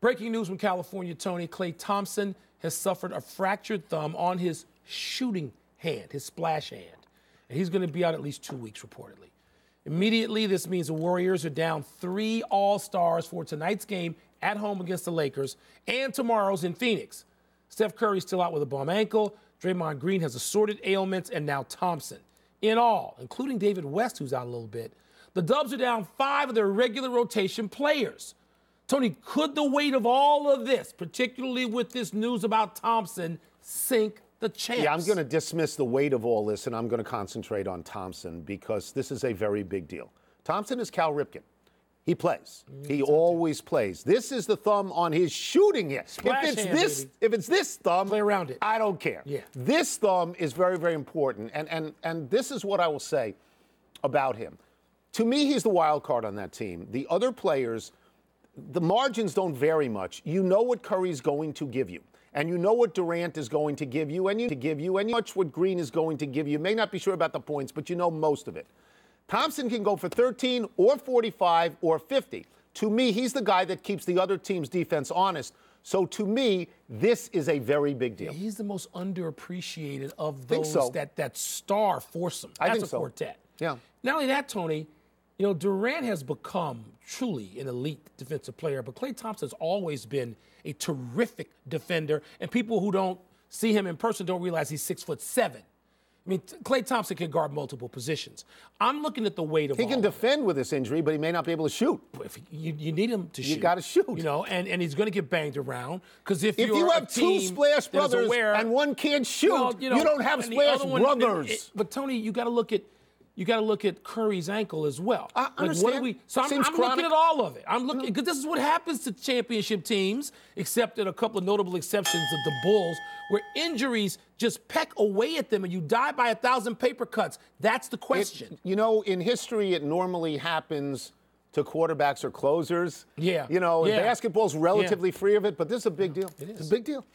Breaking news from California, Tony. Klay Thompson has suffered a fractured thumb on his shooting hand, his splash hand. And he's going to be out at least 2 weeks, reportedly. Immediately, this means the Warriors are down 3 All-Stars for tonight's game at home against the Lakers and tomorrow's in Phoenix. Steph Curry's still out with a bum ankle. Draymond Green has assorted ailments, and now Thompson. In all, including David West, who's out a little bit, the Dubs are down 5 of their regular rotation players. Tony, could the weight of all of this, particularly with this news about Thompson, sink the champs? Yeah, I'm going to dismiss the weight of all this, and I'm going to concentrate on Thompson because this is a very big deal. Thompson is Cal Ripken. He plays. He always plays. This is the thumb on his shooting hand. If it's this thumb, play around it. I don't care. Yeah. This thumb is very, very important. And this is what I will say about him. To me, he's the wild card on that team. The other players, the margins don't vary much. You know what Curry's going to give you. And you know what Durant is going to give you, and much what Green is going to give you. You may not be sure about the points, but you know most of it. Thompson can go for 13 or 45 or 50. To me, he's the guy that keeps the other team's defense honest. So to me, this is a very big deal. Yeah, he's the most underappreciated of those that star foursome. That's a quartet. Yeah. Not only that, Tony, you know, Durant has become truly an elite defensive player, but Klay Thompson's always been a terrific defender, and people who don't see him in person don't realize he's 6'7". I mean, Klay Thompson can guard multiple positions. I'm looking at the weight of He can defend with this injury, but he may not be able to shoot. If you need him to shoot. You got to shoot. You know, and he's going to get banged around. Because if you have 2 Splash Brothers and one can't shoot, you don't have Splash Brothers. But, Tony, you got to look at Curry's ankle as well. I understand. I'm looking at all of it. I'm looking because this is what happens to championship teams, except at a couple of notable exceptions of the Bulls, where injuries just peck away at them and you die by 1,000 paper cuts. That's the question. In history, it normally happens to quarterbacks or closers. Yeah. Basketball's relatively free of it, but this is a big deal. It is. It's a big deal.